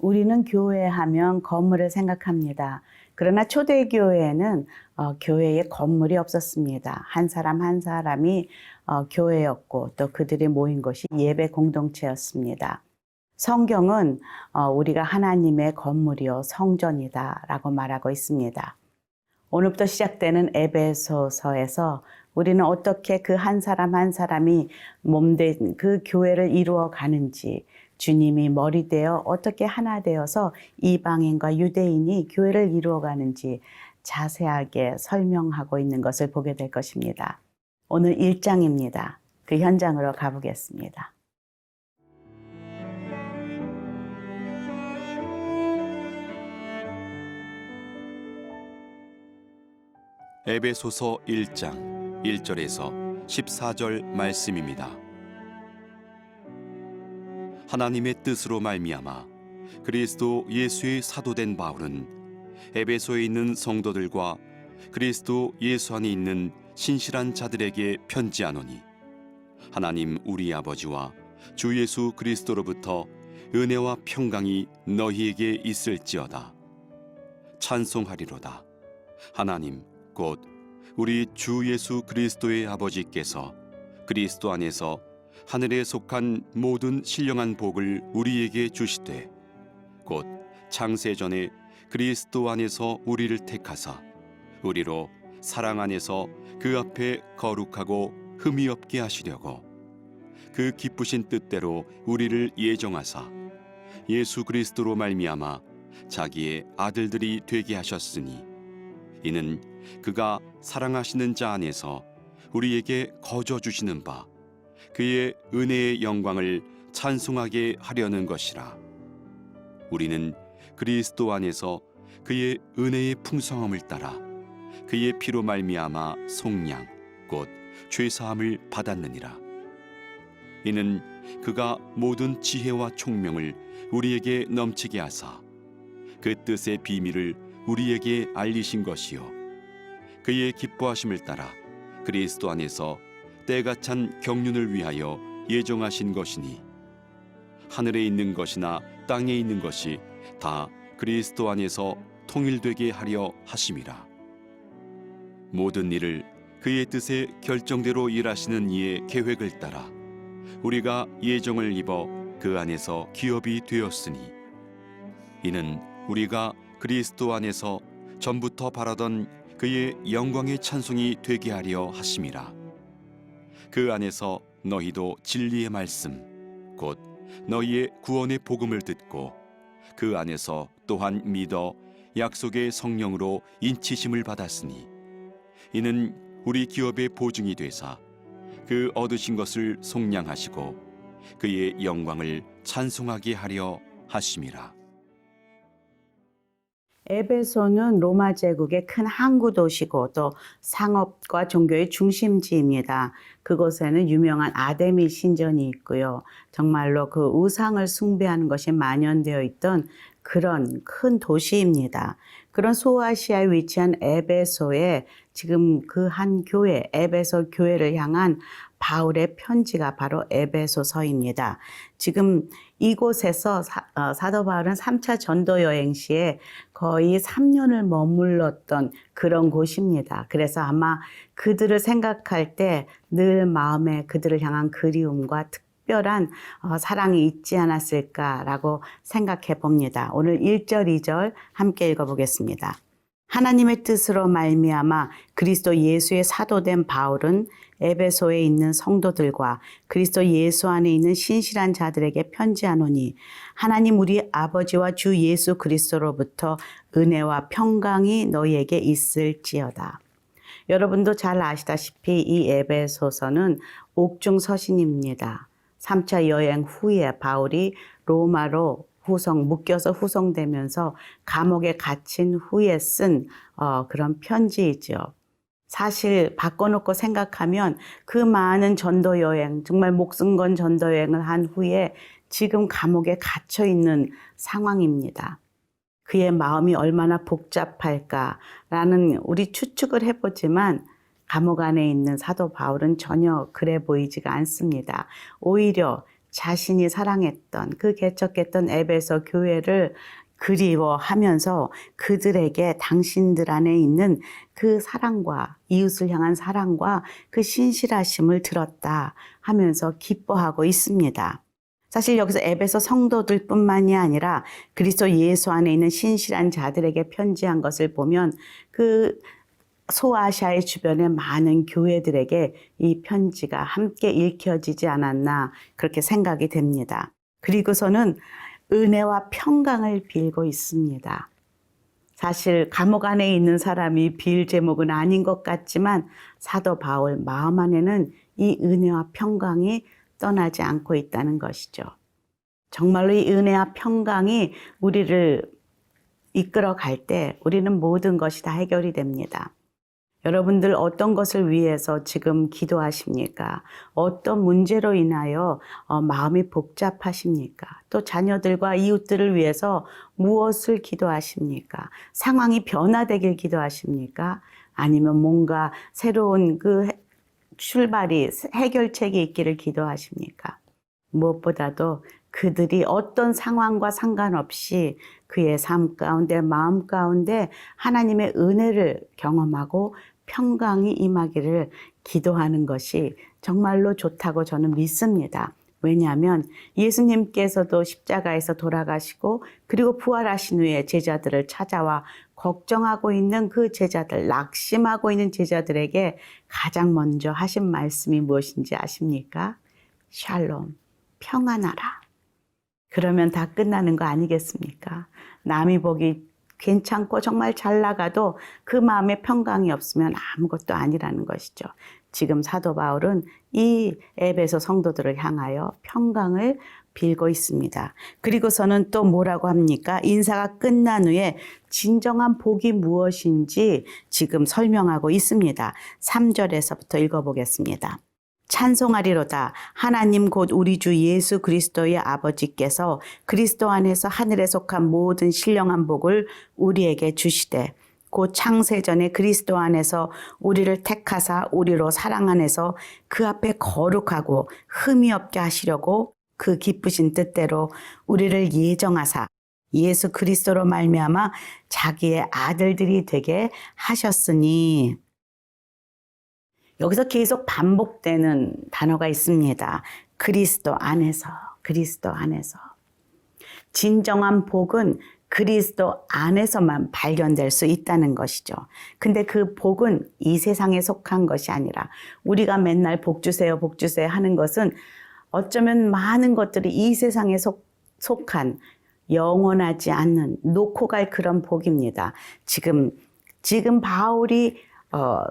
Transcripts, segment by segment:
우리는 교회 하면 건물을 생각합니다. 그러나 초대교회에는 교회에 건물이 없었습니다. 한 사람 한 사람이 교회였고 또 그들이 모인 것이 예배 공동체였습니다. 성경은 우리가 하나님의 건물이요 성전이다 라고 말하고 있습니다. 오늘부터 시작되는 에베소서에서 우리는 어떻게 그 한 사람 한 사람이 몸된 그 교회를 이루어 가는지, 주님이 머리 되어 어떻게 하나 되어서 이방인과 유대인이 교회를 이루어 가는지 자세하게 설명하고 있는 것을 보게 될 것입니다. 오늘 1장입니다. 그 현장으로 가보겠습니다. 에베소서 1장 1절에서 14절 말씀입니다. 하나님의 뜻으로 말미암아 그리스도 예수의 사도된 바울은 에베소에 있는 성도들과 그리스도 예수 안에 있는 신실한 자들에게 편지하노니, 하나님 우리 아버지와 주 예수 그리스도로부터 은혜와 평강이 너희에게 있을지어다. 찬송하리로다. 하나님 곧 우리 주 예수 그리스도의 아버지께서 그리스도 안에서 하늘에 속한 모든 신령한 복을 우리에게 주시되, 곧 창세전에 그리스도 안에서 우리를 택하사 우리로 사랑 안에서 그 앞에 거룩하고 흠이 없게 하시려고 그 기쁘신 뜻대로 우리를 예정하사 예수 그리스도로 말미암아 자기의 아들들이 되게 하셨으니, 이는 그가 사랑하시는 자 안에서 우리에게 거저 주시는 바 그의 은혜의 영광을 찬송하게 하려는 것이라. 우리는 그리스도 안에서 그의 은혜의 풍성함을 따라 그의 피로 말미암아 속량 곧 죄사함을 받았느니라. 이는 그가 모든 지혜와 총명을 우리에게 넘치게 하사 그 뜻의 비밀을 우리에게 알리신 것이요, 그의 기뻐하심을 따라 그리스도 안에서 때가 찬 경륜을 위하여 예정하신 것이니, 하늘에 있는 것이나 땅에 있는 것이 다 그리스도 안에서 통일되게 하려 하심이라. 모든 일을 그의 뜻의 결정대로 일하시는 이의 계획을 따라 우리가 예정을 입어 그 안에서 기업이 되었으니, 이는 우리가 그리스도 안에서 전부터 바라던 그의 영광의 찬송이 되게 하려 하심이라. 그 안에서 너희도 진리의 말씀 곧 너희의 구원의 복음을 듣고 그 안에서 또한 믿어 약속의 성령으로 인치심을 받았으니, 이는 우리 기업의 보증이 되사 그 얻으신 것을 속량하시고 그의 영광을 찬송하게 하려 하심이라. 에베소는 로마 제국의 큰 항구 도시고 또 상업과 종교의 중심지입니다. 그곳에는 유명한 아데미 신전이 있고요. 정말로 그 우상을 숭배하는 것이 만연되어 있던 그런 큰 도시입니다. 그런 소아시아에 위치한 에베소에 지금 그 한 교회, 에베소 교회를 향한 바울의 편지가 바로 에베소서입니다. 지금 이곳에서 사도 바울은 3차 전도 여행 시에 거의 3년을 머물렀던 그런 곳입니다. 그래서 아마 그들을 생각할 때 늘 마음에 그들을 향한 그리움과 특별한 사랑이 있지 않았을까라고 생각해 봅니다. 오늘 1절, 2절 함께 읽어보겠습니다. 하나님의 뜻으로 말미암아 그리스도 예수의 사도된 바울은 에베소에 있는 성도들과 그리스도 예수 안에 있는 신실한 자들에게 편지하노니, 하나님 우리 아버지와 주 예수 그리스도로부터 은혜와 평강이 너희에게 있을지어다. 여러분도 잘 아시다시피 이 에베소서는 옥중서신입니다. 3차 여행 후에 바울이 로마로 묶여서 후송되면서 감옥에 갇힌 후에 쓴 그런 편지이죠. 사실 바꿔놓고 생각하면 그 많은 전도 여행, 정말 목숨 건 전도 여행을 한 후에 지금 감옥에 갇혀 있는 상황입니다. 그의 마음이 얼마나 복잡할까라는 우리 추측을 해보지만 감옥 안에 있는 사도 바울은 전혀 그래 보이지가 않습니다. 오히려 자신이 사랑했던 그 개척했던 에베소 교회를 그리워하면서 그들에게 당신들 안에 있는 그 사랑과 이웃을 향한 사랑과 그 신실하심을 들었다 하면서 기뻐하고 있습니다. 사실 여기서 에베소 성도들뿐만이 아니라 그리스도 예수 안에 있는 신실한 자들에게 편지한 것을 보면 그 소아시아의 주변의 많은 교회들에게 이 편지가 함께 읽혀지지 않았나 그렇게 생각이 됩니다. 그리고서는 은혜와 평강을 빌고 있습니다. 사실 감옥 안에 있는 사람이 빌 제목은 아닌 것 같지만 사도 바울 마음 안에는 이 은혜와 평강이 떠나지 않고 있다는 것이죠. 정말로 이 은혜와 평강이 우리를 이끌어 갈 때 우리는 모든 것이 다 해결이 됩니다. 여러분들 어떤 것을 위해서 지금 기도하십니까? 어떤 문제로 인하여 마음이 복잡하십니까? 또 자녀들과 이웃들을 위해서 무엇을 기도하십니까? 상황이 변화되길 기도하십니까? 아니면 뭔가 새로운 그 출발이 해결책이 있기를 기도하십니까? 무엇보다도 그들이 어떤 상황과 상관없이 그의 삶 가운데 마음 가운데 하나님의 은혜를 경험하고 평강이 임하기를 기도하는 것이 정말로 좋다고 저는 믿습니다. 왜냐하면 예수님께서도 십자가에서 돌아가시고 그리고 부활하신 후에 제자들을 찾아와 걱정하고 있는 그 제자들, 낙심하고 있는 제자들에게 가장 먼저 하신 말씀이 무엇인지 아십니까? 샬롬, 평안하라. 그러면 다 끝나는 거 아니겠습니까? 남이 보기 괜찮고 정말 잘 나가도 그 마음에 평강이 없으면 아무것도 아니라는 것이죠. 지금 사도 바울은 이 에베소 성도들을 향하여 평강을 빌고 있습니다. 그리고서는 또 뭐라고 합니까? 인사가 끝난 후에 진정한 복이 무엇인지 지금 설명하고 있습니다. 3절에서부터 읽어보겠습니다. 찬송하리로다. 하나님 곧 우리 주 예수 그리스도의 아버지께서 그리스도 안에서 하늘에 속한 모든 신령한 복을 우리에게 주시되 곧 창세전에 그리스도 안에서 우리를 택하사 우리로 사랑 안에서 그 앞에 거룩하고 흠이 없게 하시려고 그 기쁘신 뜻대로 우리를 예정하사 예수 그리스도로 말미암아 자기의 아들들이 되게 하셨으니. 여기서 계속 반복되는 단어가 있습니다. 그리스도 안에서, 그리스도 안에서. 진정한 복은 그리스도 안에서만 발견될 수 있다는 것이죠. 근데 그 복은 이 세상에 속한 것이 아니라 우리가 맨날 복 주세요, 복 주세요 하는 것은 어쩌면 많은 것들이 이 세상에 속한 영원하지 않는 놓고 갈 그런 복입니다. 지금 바울이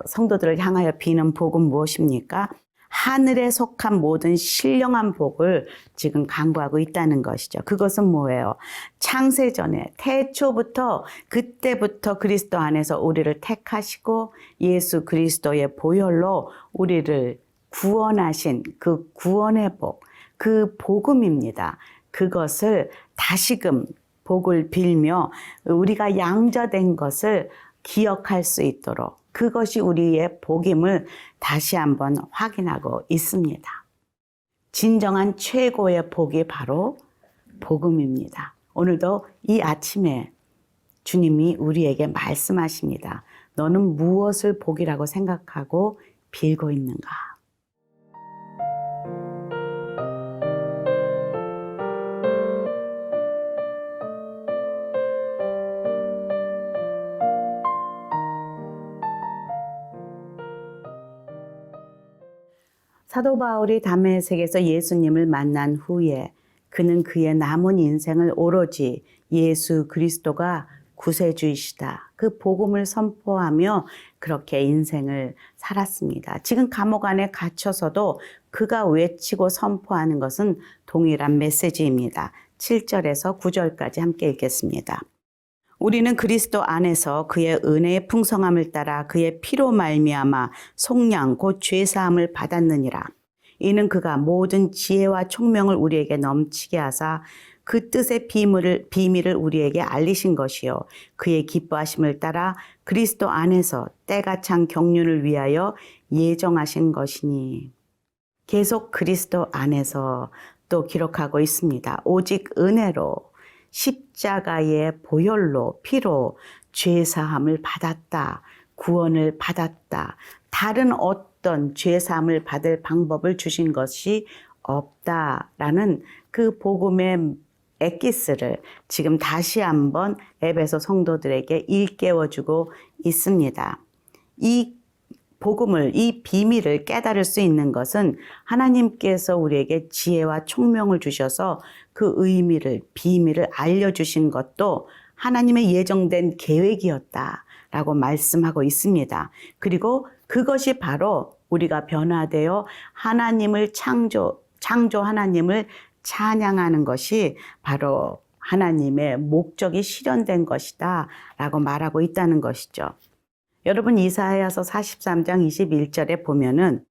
성도들을 향하여 비는 복은 무엇입니까? 하늘에 속한 모든 신령한 복을 지금 강구하고 있다는 것이죠. 그것은 뭐예요? 창세전에 태초부터 그때부터 그리스도 안에서 우리를 택하시고 예수 그리스도의 보혈로 우리를 구원하신 그 구원의 복, 그 복음입니다. 그것을 다시금 복을 빌며 우리가 양자된 것을 기억할 수 있도록 그것이 우리의 복임을 다시 한번 확인하고 있습니다. 진정한 최고의 복이 바로 복음입니다. 오늘도 이 아침에 주님이 우리에게 말씀하십니다. 너는 무엇을 복이라고 생각하고 빌고 있는가? 사도 바울이 다메섹에서 예수님을 만난 후에 그는 그의 남은 인생을 오로지 예수 그리스도가 구세주이시다. 그 복음을 선포하며 그렇게 인생을 살았습니다. 지금 감옥 안에 갇혀서도 그가 외치고 선포하는 것은 동일한 메시지입니다. 7절에서 9절까지 함께 읽겠습니다. 우리는 그리스도 안에서 그의 은혜의 풍성함을 따라 그의 피로 말미암아 속량 곧 죄사함을 받았느니라. 이는 그가 모든 지혜와 총명을 우리에게 넘치게 하사 그 뜻의 비밀을 우리에게 알리신 것이요 그의 기뻐하심을 따라 그리스도 안에서 때가 찬 경륜을 위하여 예정하신 것이니. 계속 그리스도 안에서 또 기록하고 있습니다. 오직 은혜로 십자가의 보혈로 피로 죄사함을 받았다. 구원을 받았다. 다른 어떤 죄사함을 받을 방법을 주신 것이 없다라는 그 복음의 엑기스를 지금 다시 한번 에베소 성도들에게 일깨워주고 있습니다. 이 복음을, 이 비밀을 깨달을 수 있는 것은 하나님께서 우리에게 지혜와 총명을 주셔서 그 의미를, 비밀을 알려주신 것도 하나님의 예정된 계획이었다라고 말씀하고 있습니다. 그리고 그것이 바로 우리가 변화되어 하나님을 창조 하나님을 찬양하는 것이 바로 하나님의 목적이 실현된 것이다 라고 말하고 있다는 것이죠. 여러분, 이사야서 43장 21절에 보면은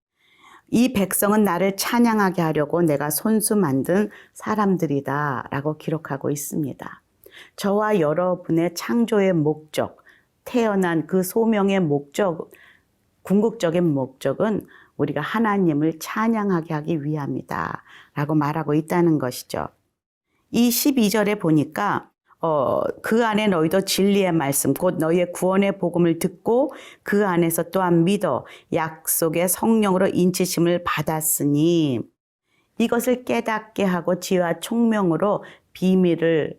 이 백성은 나를 찬양하게 하려고 내가 손수 만든 사람들이다 라고 기록하고 있습니다. 저와 여러분의 창조의 목적, 태어난 그 소명의 목적, 궁극적인 목적은 우리가 하나님을 찬양하게 하기 위함이다 라고 말하고 있다는 것이죠. 이 12절에 보니까 그 안에 너희도 진리의 말씀 곧 너희의 구원의 복음을 듣고 그 안에서 또한 믿어 약속의 성령으로 인치심을 받았으니 이것을 깨닫게 하고 지혜와 총명으로 비밀을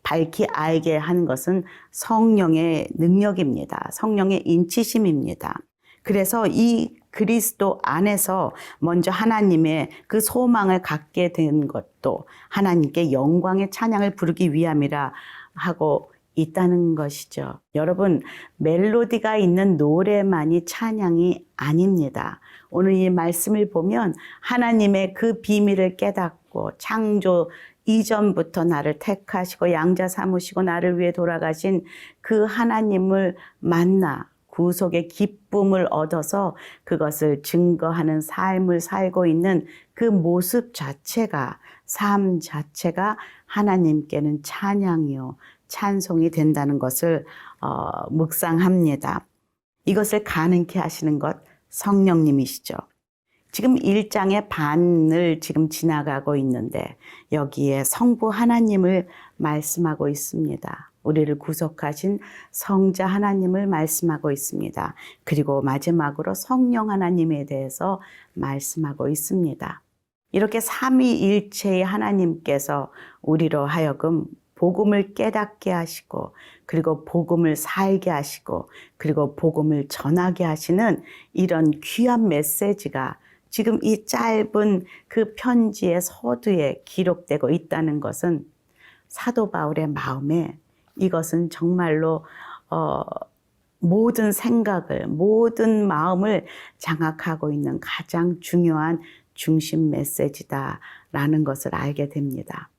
밝히 알게 하는 것은 성령의 능력입니다. 성령의 인치심입니다. 그래서 이 그리스도 안에서 먼저 하나님의 그 소망을 갖게 된 것도 하나님께 영광의 찬양을 부르기 위함이라 하고 있다는 것이죠. 여러분, 멜로디가 있는 노래만이 찬양이 아닙니다. 오늘 이 말씀을 보면 하나님의 그 비밀을 깨닫고 창조 이전부터 나를 택하시고 양자 삼으시고 나를 위해 돌아가신 그 하나님을 만나 구속의 기쁨을 얻어서 그것을 증거하는 삶을 살고 있는 그 모습 자체가, 삶 자체가 하나님께는 찬양이요 찬송이 된다는 것을 묵상합니다. 이것을 가능케 하시는 것 성령님이시죠. 지금 1장의 반을 지금 지나가고 있는데 여기에 성부 하나님을 말씀하고 있습니다. 우리를 구속하신 성자 하나님을 말씀하고 있습니다. 그리고 마지막으로 성령 하나님에 대해서 말씀하고 있습니다. 이렇게 삼위일체의 하나님께서 우리로 하여금 복음을 깨닫게 하시고 그리고 복음을 살게 하시고 그리고 복음을 전하게 하시는 이런 귀한 메시지가 지금 이 짧은 그 편지의 서두에 기록되고 있다는 것은 사도 바울의 마음에 이것은 정말로 모든 생각을, 모든 마음을 장악하고 있는 가장 중요한 중심 메시지다라는 것을 알게 됩니다.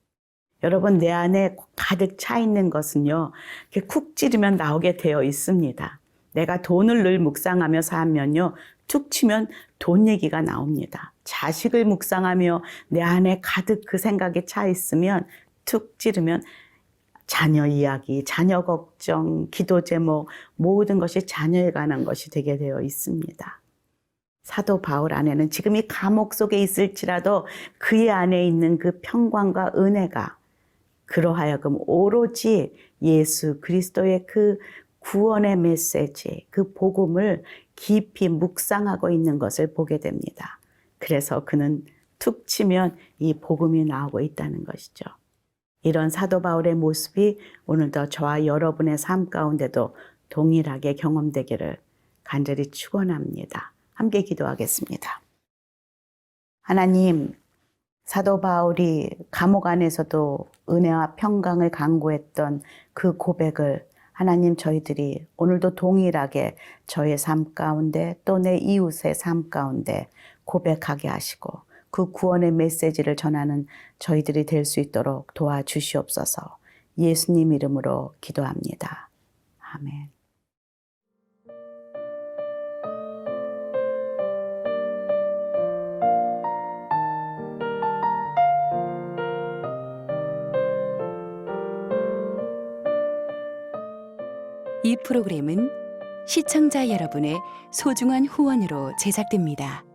여러분, 내 안에 가득 차 있는 것은요, 이렇게 쿡 찌르면 나오게 되어 있습니다. 내가 돈을 늘 묵상하며 살면요, 툭 치면 돈 얘기가 나옵니다. 자식을 묵상하며 내 안에 가득 그 생각이 차 있으면 툭 찌르면 자녀 이야기, 자녀 걱정, 기도 제목 모든 것이 자녀에 관한 것이 되게 되어 있습니다. 사도 바울 안에는 지금 이 감옥 속에 있을지라도 그의 안에 있는 그 평강과 은혜가 그로 하여금 오로지 예수 그리스도의 그 구원의 메시지, 그 복음을 깊이 묵상하고 있는 것을 보게 됩니다. 그래서 그는 툭 치면 이 복음이 나오고 있다는 것이죠. 이런 사도 바울의 모습이 오늘도 저와 여러분의 삶 가운데도 동일하게 경험되기를 간절히 축원합니다. 함께 기도하겠습니다. 하나님, 사도 바울이 감옥 안에서도 은혜와 평강을 강구했던 그 고백을 하나님 저희들이 오늘도 동일하게 저의 삶 가운데 또 내 이웃의 삶 가운데 고백하게 하시고 그 구원의 메시지를 전하는 저희들이 될 수 있도록 도와주시옵소서. 예수님 이름으로 기도합니다. 아멘. 이 프로그램은 시청자 여러분의 소중한 후원으로 제작됩니다.